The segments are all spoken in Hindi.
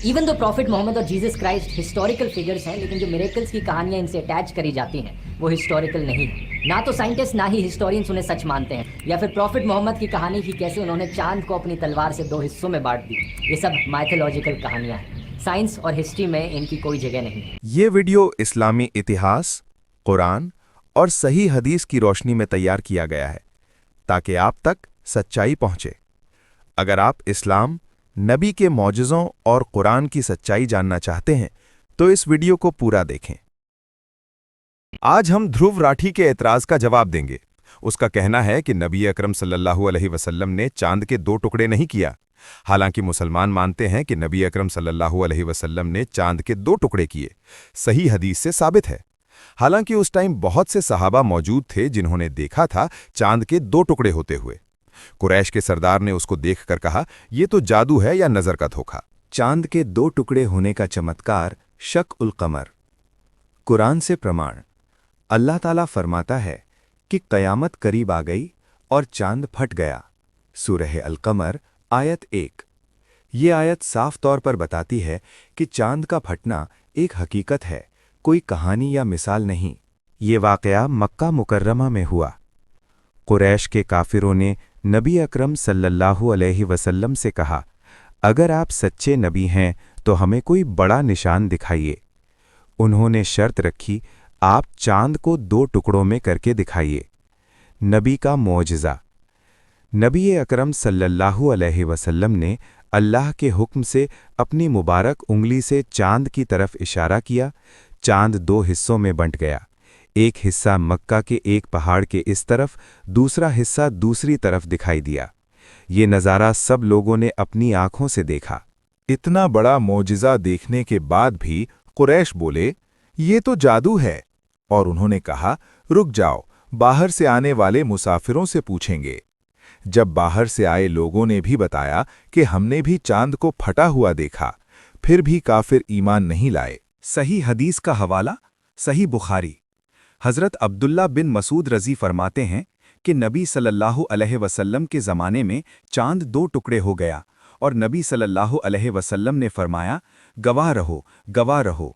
इवन दो प्रॉफिट मोहम्मद और जीसस क्राइस्ट हिस्टोरिकल फिगर्स हैं, लेकिन जो मिरेकल्स की कहानियां इनसे अटैच करी जाती हैं वो हिस्टोरिकल नहीं है। ना तो साइंटिस्ट ना ही हिस्टोरियंस उन्हें सच मानते हैं। या फिर प्रॉफिट मोहम्मद की कहानी की कैसे उन्होंने चांद को अपनी तलवार से दो हिस्सों में बांट दी, ये सब माइथोलॉजिकल कहानियां हैं। साइंस और हिस्ट्री में इनकी कोई जगह नहीं है। ये वीडियो इस्लामी इतिहास, कुरान और सही हदीस की रोशनी में तैयार किया गया है ताकि आप तक सच्चाई पहुंचे। अगर आप इस्लाम, नबी के मौजज़ों और कुरान की सच्चाई जानना चाहते हैं तो इस वीडियो को पूरा देखें। आज हम ध्रुव राठी के एतराज़ का जवाब देंगे। उसका कहना है कि नबी अकरम सल्लल्लाहु अलैहि वसल्लम ने चांद के दो टुकड़े नहीं किया। हालांकि मुसलमान मानते हैं कि नबी अकरम सल्लल्लाहु अलैहि वसल्लम ने चांद के दो टुकड़े किए। सही हदीस से साबित है। हालांकि उस टाइम बहुत से सहाबा मौजूद थे जिन्होंने देखा था चांद के दो टुकड़े होते हुए। कुरैश के सरदार ने उसको देखकर कहा, यह तो जादू है या नजर का धोखा। चांद के दो टुकड़े होने का चमत्कार शक उल कमर। कुरान से प्रमाण। अल्लाह ताला फरमाता है कि कयामत करीब आ गई और चांद फट गया। सूरह अल कमर आयत 1। ये आयत साफ तौर पर बताती है कि चांद का फटना एक हकीकत है, कोई कहानी या मिसाल नहीं। ये वाक़या मक्का मुकर्रमा में हुआ। कुरैश के काफिरों ने नबी अकरम सल्लल्लाहु अलैहि वसल्लम से कहा, अगर आप सच्चे नबी हैं तो हमें कोई बड़ा निशान दिखाइए। उन्होंने शर्त रखी, आप चांद को दो टुकड़ों में करके दिखाइए। नबी का मौजज़ा। नबी अकरम सल्लल्लाहु अलैहि वसल्लम ने अल्लाह के हुक्म से अपनी मुबारक उंगली से चांद की तरफ इशारा किया। चांद दो हिस्सों में बंट गया। एक हिस्सा मक्का के एक पहाड़ के इस तरफ, दूसरा हिस्सा दूसरी तरफ दिखाई दिया। ये नज़ारा सब लोगों ने अपनी आंखों से देखा। इतना बड़ा मौजिज़ा देखने के बाद भी कुरैश बोले, ये तो जादू है। और उन्होंने कहा, रुक जाओ, बाहर से आने वाले मुसाफिरों से पूछेंगे। जब बाहर से आए लोगों ने भी बताया कि हमने भी चांद को फटा हुआ देखा, फिर भी काफिर ईमान नहीं लाए। सही हदीस का हवाला सही बुखारी। हज़रत अब्दुल्ला बिन मसूद रज़ी फरमाते हैं कि नबी सल्लल्लाहु अलैहि वसल्लम के ज़माने में चांद दो टुकड़े हो गया और नबी सल्लल्लाहु अलैहि वसल्लम ने फरमाया, गवाह रहो, गवाह रहो।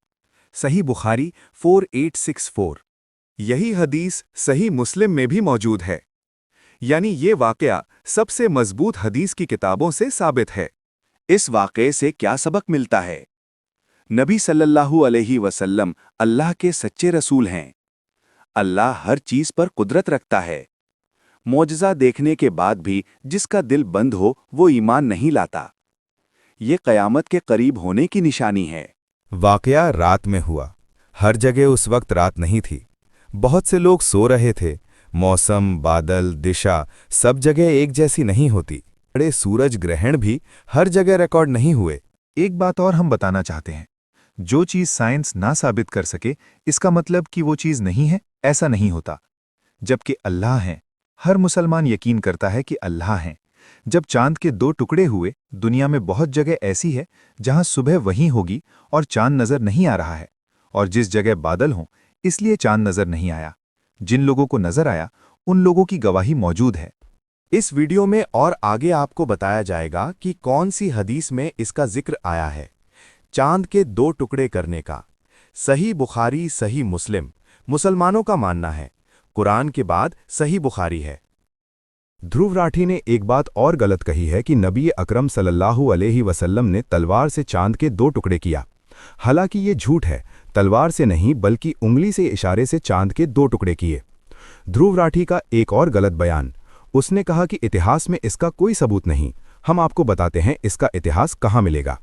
सही बुखारी 4864। यही हदीस सही मुस्लिम में भी मौजूद है। यानी ये वाक़या सबसे मजबूत हदीस की किताबों से साबित है। इस वाक़े से क्या सबक मिलता है? नबी सल्लल्लाहु अलैहि वसल्लम अल्लाह के सच्चे रसूल हैं। अल्लाह हर चीज़ पर कुदरत रखता है। मौजज़ा देखने के बाद भी जिसका दिल बंद हो वो ईमान नहीं लाता। ये क़यामत के करीब होने की निशानी है। वाक़या रात में हुआ। हर जगह उस वक्त रात नहीं थी। बहुत से लोग सो रहे थे। मौसम, बादल, दिशा सब जगह एक जैसी नहीं होती। बड़े सूरज ग्रहण भी हर जगह रिकॉर्ड नहीं हुए। एक बात और हम बताना चाहते हैं, जो चीज़ साइंस ना साबित कर सके इसका मतलब कि वो चीज़ नहीं है, ऐसा नहीं होता। जबकि अल्लाह हैं, हर मुसलमान यकीन करता है कि अल्लाह हैं। जब चांद के दो टुकड़े हुए, दुनिया में बहुत जगह ऐसी है जहां सुबह वहीं होगी और चांद नजर नहीं आ रहा है, और जिस जगह बादल हों इसलिए चांद नजर नहीं आया। जिन लोगों को नजर आया उन लोगों की गवाही मौजूद है। इस वीडियो में और आगे आपको बताया जाएगा कि कौन सी हदीस में इसका जिक्र आया है, चांद के दो टुकड़े करने का। सही बुखारी, सही मुस्लिम मुसलमानों का मानना है, कुरान के बाद सही बुखारी है। ध्रुव राठी ने एक बात और गलत कही है कि नबी अकरम सल्लल्लाहु अलैहि वसल्लम ने तलवार से चांद के दो टुकड़े किया। हालांकि ये झूठ है, तलवार से नहीं बल्कि उंगली से इशारे से चांद के दो टुकड़े किए। ध्रुव राठी का एक और गलत बयान, उसने कहा कि इतिहास में इसका कोई सबूत नहीं। हम आपको बताते हैं इसका इतिहास कहाँ मिलेगा।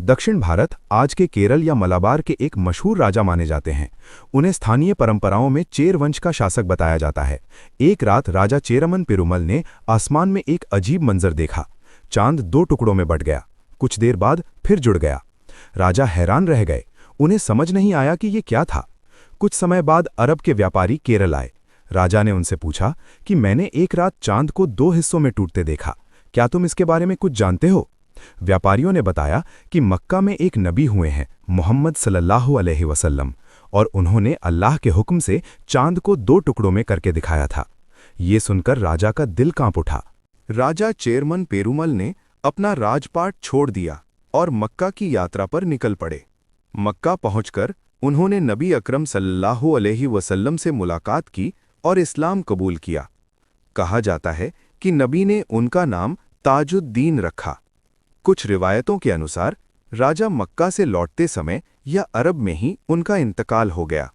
दक्षिण भारत आज के केरल या मलाबार के एक मशहूर राजा माने जाते हैं। उन्हें स्थानीय परंपराओं में चेर वंश का शासक बताया जाता है। एक रात राजा चेरमन पेरुमल ने आसमान में एक अजीब मंजर देखा। चांद दो टुकड़ों में बंट गया, कुछ देर बाद फिर जुड़ गया। राजा हैरान रह गए, उन्हें समझ नहीं आया कि ये क्या था। कुछ समय बाद अरब के व्यापारी केरल आए। राजा ने उनसे पूछा कि मैंने एक रात चांद को दो हिस्सों में टूटते देखा, क्या तुम इसके बारे में कुछ जानते हो? व्यापारियों ने बताया कि मक्का में एक नबी हुए हैं, मोहम्मद सल्लल्लाहु अलैहि वसल्लम, और उन्होंने अल्लाह के हुक्म से चांद को दो टुकड़ों में करके दिखाया था। ये सुनकर राजा का दिल कांप उठा। राजा चेरमन पेरुमल ने अपना राजपाट छोड़ दिया और मक्का की यात्रा पर निकल पड़े। मक्का पहुंचकर उन्होंने नबी अकरम सल्लल्लाहु अलैहि वसल्लम से मुलाकात की और इस्लाम कबूल किया। कहा जाता है कि नबी ने उनका नाम ताजुद्दीन रखा। कुछ रिवायतों के अनुसार राजा मक्का से लौटते समय या अरब में ही उनका इंतकाल हो गया।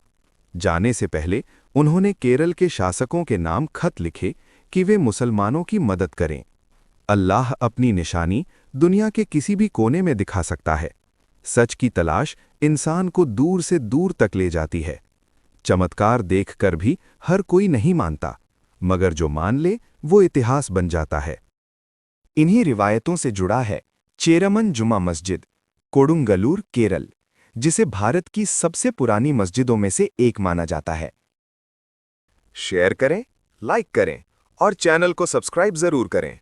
जाने से पहले उन्होंने केरल के शासकों के नाम खत लिखे कि वे मुसलमानों की मदद करें। अल्लाह अपनी निशानी दुनिया के किसी भी कोने में दिखा सकता है। सच की तलाश इंसान को दूर से दूर तक ले जाती है। चमत्कार देखकर भी हर कोई नहीं मानता, मगर जो मान ले वो इतिहास बन जाता है। इन्हीं रिवायतों से जुड़ा है चेरमन जुमा मस्जिद, कोडुंगलूर, केरल, जिसे भारत की सबसे पुरानी मस्जिदों में से एक माना जाता है। शेयर करें, लाइक करें और चैनल को सब्सक्राइब जरूर करें।